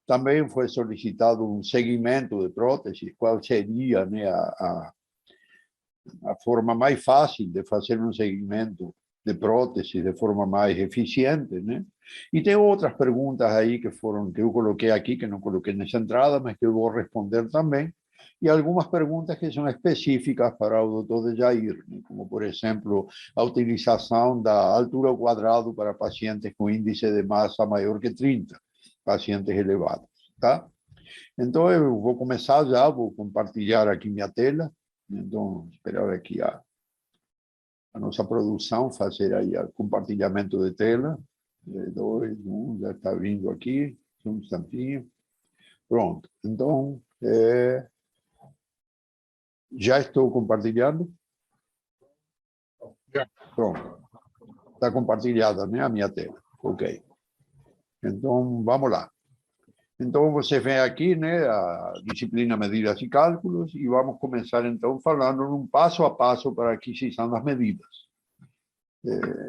Também foi solicitado um segmento de prótese, qual seria, né, a forma mais fácil de fazer um segmento de prótese de forma mais eficiente, né? E tem outras perguntas aí que eu coloquei aqui, que não coloquei nessa entrada, mas que eu vou responder também. E algumas perguntas que são específicas para o doutor Jair, né? Como, por exemplo, a utilização da altura ao quadrado para pacientes com índice de massa maior que 30, pacientes elevados, tá? Então, eu vou começar já, vou compartilhar aqui minha tela. Então, esperar aqui a nossa produção fazer aí o compartilhamento de tela. 2, 1, já está vindo aqui, um instantinho. Pronto. Então, já estou compartilhando. Pronto. Está compartilhada, né, a minha tela. Ok. Então, vamos lá. Então, você vem aqui, né, a disciplina Medidas e Cálculos, e vamos começar, então, falando num passo a passo para a aquisição das medidas.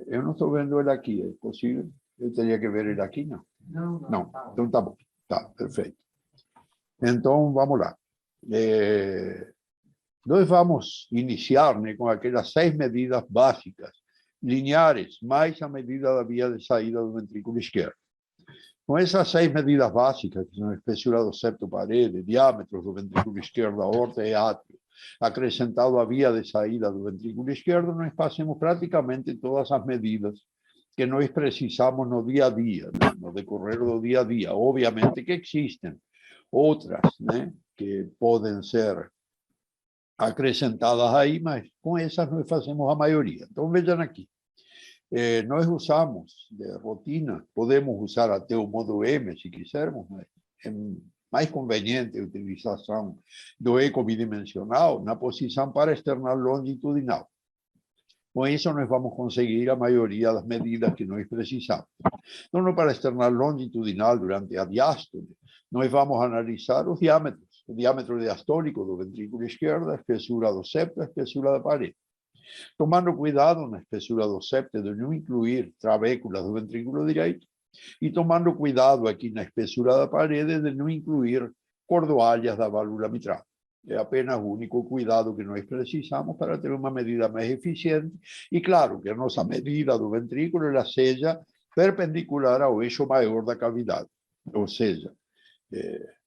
Eu não estou vendo ele aqui, é possível? Eu teria que ver ele aqui, não? Não. Então, tá bom. Tá, perfeito. Então, vamos lá. Nós vamos iniciar, né, com aquelas 6 medidas básicas, lineares, mais a medida da via de saída do ventrículo esquerdo. Com essas 6 medidas básicas, que são espessura do septo parede, diâmetros do ventrículo esquerdo, aorta e átrio, acrescentado a via de saída do ventrículo esquerdo, nós fazemos praticamente todas as medidas que nós precisamos no dia a dia, né? No decorrer do dia a dia. Obviamente que existem outras, né, que podem ser acrescentadas aí, mas com essas nós fazemos a maioria. Então, vejam aqui. Nós usamos de rotina, podemos usar até o modo M, se quisermos, mas é mais conveniente a utilização do eco bidimensional na posição para external longitudinal. Com isso, nós vamos conseguir a maioria das medidas que nós precisamos. Então, no para external longitudinal, durante a diástole, nós vamos analisar os diâmetros. O diâmetro diastólico do ventrículo esquerdo, a espessura do septo, a espessura da parede. Tomando cuidado na espessura do septo de não incluir trabéculas do ventrículo direito e tomando cuidado aqui na espessura da parede de não incluir cordoalhas da válvula mitral. É apenas o único cuidado que nós precisamos para ter uma medida mais eficiente e, claro, que a nossa medida do ventrículo ela seja perpendicular ao eixo maior da cavidade, ou seja,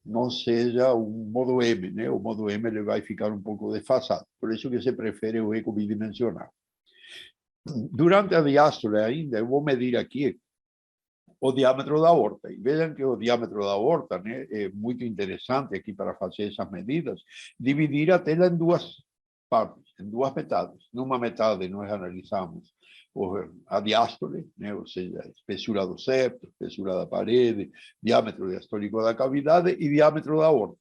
não seja um modo M, né? O modo M ele vai ficar um pouco desfasado. Por isso que se prefere o eco bidimensional. Durante a diástole ainda, eu vou medir aqui o diâmetro da aorta. E vejam que o diâmetro da aorta, né, é muito interessante aqui para fazer essas medidas, dividir a tela em 2 partes, em 2 metades. Numa metade nós analisamos a diástole, né, ou seja, a espessura do septo, espessura da parede, diâmetro diastólico da cavidade e diâmetro da aorta.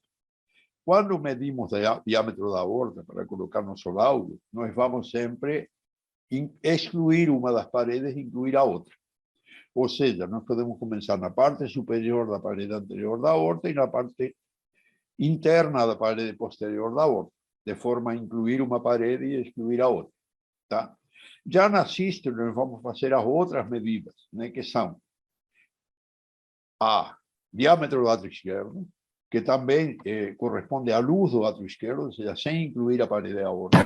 Quando medimos o diâmetro da aorta para colocar nosso laudo, nós vamos sempre excluir uma das paredes e incluir a outra. Ou seja, nós podemos começar na parte superior da parede anterior da aorta e na parte interna da parede posterior da aorta, de forma a incluir uma parede e excluir a outra. Tá? Já na sístole, nós vamos fazer as outras medidas, né, que são a diâmetro do átrio esquerdo, que também corresponde à luz do átrio esquerdo, ou seja, sem incluir a parede aórtica,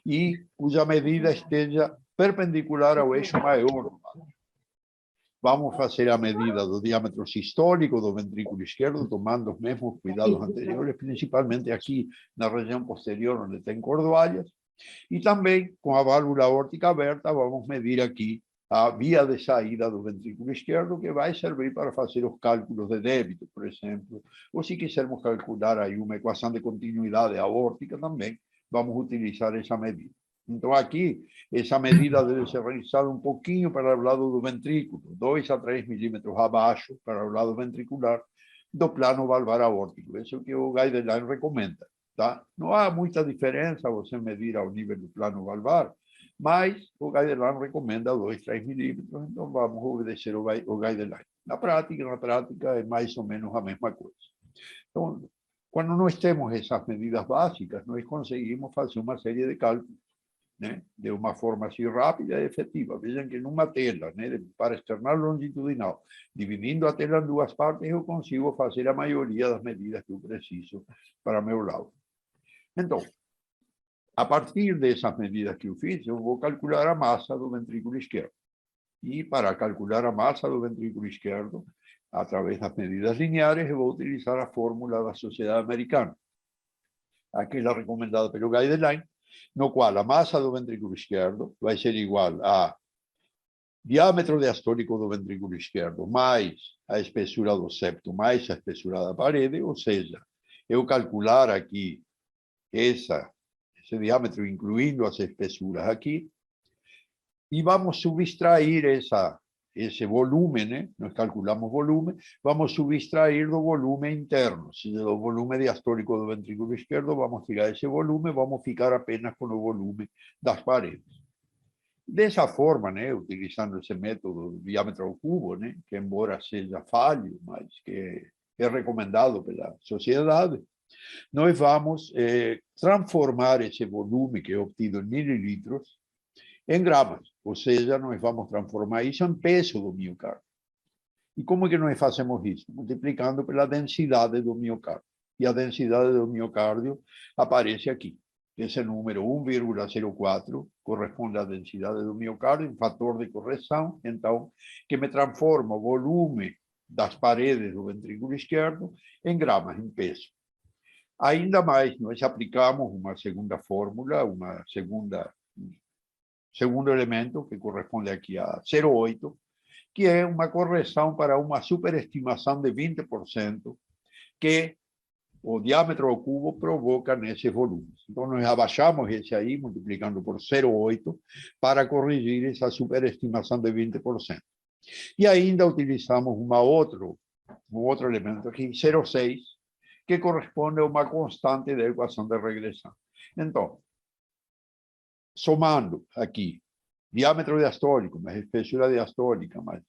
e cuja medida esteja perpendicular ao eixo maior. Vamos fazer a medida do diâmetro sistólico do ventrículo esquerdo, tomando os mesmos cuidados anteriores, principalmente aqui na região posterior, onde tem cordoalhas. E também, com a válvula aórtica aberta, vamos medir aqui a via de saída do ventrículo esquerdo, que vai servir para fazer os cálculos de débito, por exemplo. Ou se quisermos calcular aí uma equação de continuidade aórtica também, vamos utilizar essa medida. Então, aqui, essa medida deve ser realizada um pouquinho para o lado do ventrículo, 2 a 3 milímetros abaixo, para o lado ventricular, do plano valvar aórtico. Isso é o que o guideline recomenda. Tá? Não há muita diferença você medir ao nível do plano valvar, mas o guideline recomenda 2, 3 milímetros, então vamos obedecer o guideline. Na prática, é mais ou menos a mesma coisa. Então, quando nós temos essas medidas básicas, nós conseguimos fazer uma série de cálculos né, de uma forma assim rápida e efetiva. Vejam que numa tela, né, para externar longitudinal, dividindo a tela em duas partes, eu consigo fazer a maioria das medidas que eu preciso para meu laudo. Então, a partir dessas medidas que eu fiz, eu vou calcular a massa do ventrículo esquerdo. E para calcular a massa do ventrículo esquerdo, através das medidas lineares, eu vou utilizar a fórmula da Sociedade Americana, aquela recomendada pelo guideline, no qual a massa do ventrículo esquerdo vai ser igual a diâmetro diastólico do ventrículo esquerdo mais a espessura do septo mais a espessura da parede, ou seja, eu calcular aqui esse diâmetro, incluindo as espessuras aqui, e vamos subtrair esse volume, né? Nós calculamos volume, vamos subtrair do volume interno, ou seja, do volume diastólico do ventrículo esquerdo, vamos tirar esse volume, vamos ficar apenas com o volume das paredes. Dessa forma, né, utilizando esse método do diâmetro ao cubo, né, que embora seja falho, mas que é recomendado pela sociedade, nós vamos transformar esse volume que é obtido em mililitros em gramas, ou seja, nós vamos transformar isso em peso do miocárdio. E como é que nós fazemos isso? Multiplicando pela densidade do miocárdio. E a densidade do miocárdio aparece aqui. Esse número 1,04 corresponde à densidade do miocárdio, um fator de correção, então, que me transforma o volume das paredes do ventrículo esquerdo em gramas, em peso. Ainda mais, nós aplicamos uma segunda fórmula, segundo elemento, que corresponde aqui a 0,8, que é uma correção para uma superestimação de 20%, que o diâmetro ao cubo provoca nesse volume. Então, nós abaixamos esse aí, multiplicando por 0,8, para corrigir essa superestimação de 20%. E ainda utilizamos um outro elemento aqui, 0,6, que corresponde a uma constante da equação de regressão. Então, somando aqui diâmetro diastólico, mais espessura diastólica, mais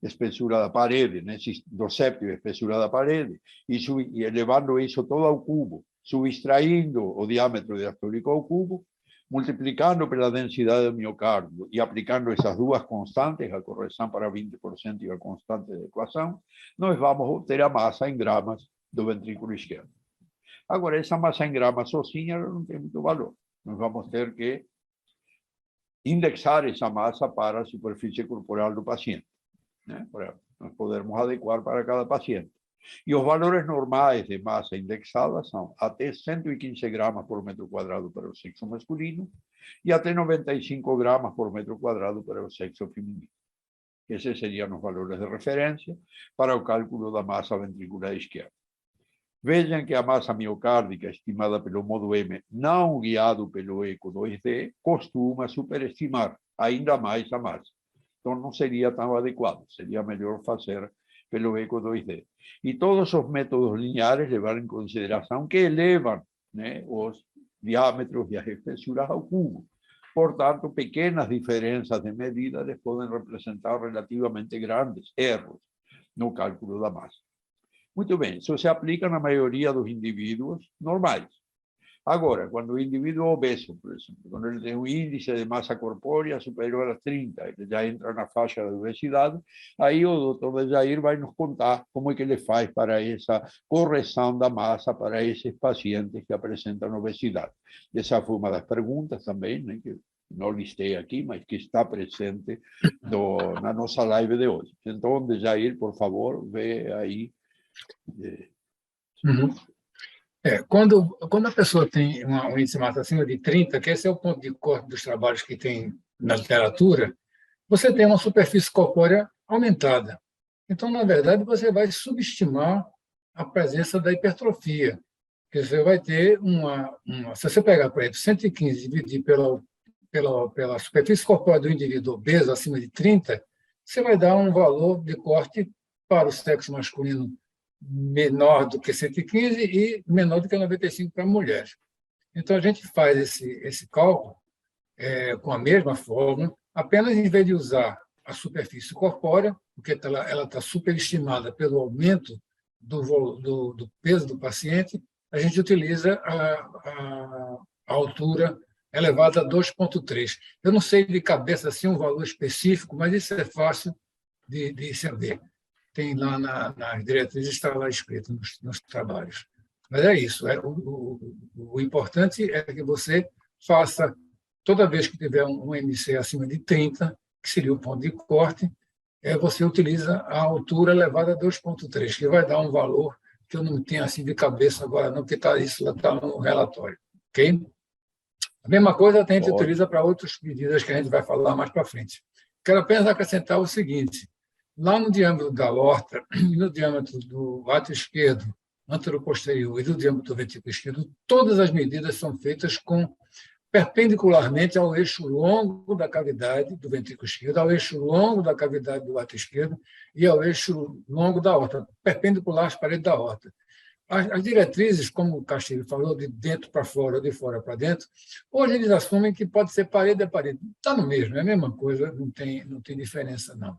espessura da parede, né, do septo e espessura da parede, e elevando isso todo ao cubo, subtraindo o diâmetro diastólico ao cubo, multiplicando pela densidade do miocárdio e aplicando essas duas constantes, a correção para 20% e a constante da equação, nós vamos obter a massa em gramas do ventrículo esquerdo. Agora, essa massa em gramas sozinha não tem muito valor. Nós vamos ter que indexar essa massa para a superfície corporal do paciente, né? Para nós podermos adequar para cada paciente. E os valores normais de massa indexada são até 115 gramas por metro quadrado para o sexo masculino e até 95 gramas por metro quadrado para o sexo feminino. Esses seriam os valores de referência para o cálculo da massa ventricular esquerda. Vejam que a massa miocárdica estimada pelo modo M, não guiado pelo ECO 2D, costuma superestimar ainda mais a massa. Então, não seria tão adequado, seria melhor fazer pelo ECO 2D. E todos os métodos lineares levaram em consideração que elevam, né, os diâmetros e as espessuras ao cubo. Portanto, pequenas diferenças de medida podem representar relativamente grandes erros no cálculo da massa. Muito bem, isso se aplica na maioria dos indivíduos normais. Agora, quando o indivíduo é obeso, por exemplo, quando ele tem um índice de massa corpórea superior a 30, ele já entra na faixa da obesidade, aí o doutor Jair vai nos contar como é que ele faz para essa correção da massa para esses pacientes que apresentam obesidade. Essa foi uma das perguntas também, né, que não listei aqui, mas que está presente na nossa live de hoje. Então, Jair, por favor, vê aí. Uhum. Quando a pessoa tem um índice de massa acima de 30, que esse é o ponto de corte dos trabalhos que tem na literatura, você tem uma superfície corpórea aumentada. Então, na verdade, você vai subestimar a presença da hipertrofia. Porque você vai ter se você pegar, por exemplo, 115 e dividir pela superfície corpórea do indivíduo obeso acima de 30, você vai dar um valor de corte para o sexo masculino menor do que 115 e menor do que 95 para mulheres. Então, a gente faz esse cálculo com a mesma fórmula, apenas em vez de usar a superfície corpórea, porque ela está superestimada pelo aumento do peso do paciente, a gente utiliza a altura elevado a 2,3. Eu não sei de cabeça assim um valor específico, mas isso é fácil de saber. Tem lá nas diretrizes, está lá escrito nos trabalhos. Mas é isso. O importante é que você faça, toda vez que tiver um MC acima de 30, que seria o ponto de corte, você utiliza a altura elevada a 2,3, que vai dar um valor que eu não tenho assim de cabeça agora, não, porque isso está no relatório. Ok? A mesma coisa a gente utiliza para outras medidas que a gente vai falar mais para frente. Quero apenas acrescentar o seguinte: lá no diâmetro da aorta, no diâmetro do átrio esquerdo, anteroposterior e do diâmetro do ventrículo esquerdo, todas as medidas são feitas perpendicularmente ao eixo longo da cavidade do ventrículo esquerdo, ao eixo longo da cavidade do átrio esquerdo e ao eixo longo da aorta, perpendicular às paredes da aorta. As diretrizes, como o Castilho falou, de dentro para fora ou de fora para dentro, hoje eles assumem que pode ser parede a parede. Está no mesmo, é a mesma coisa, não tem diferença, não.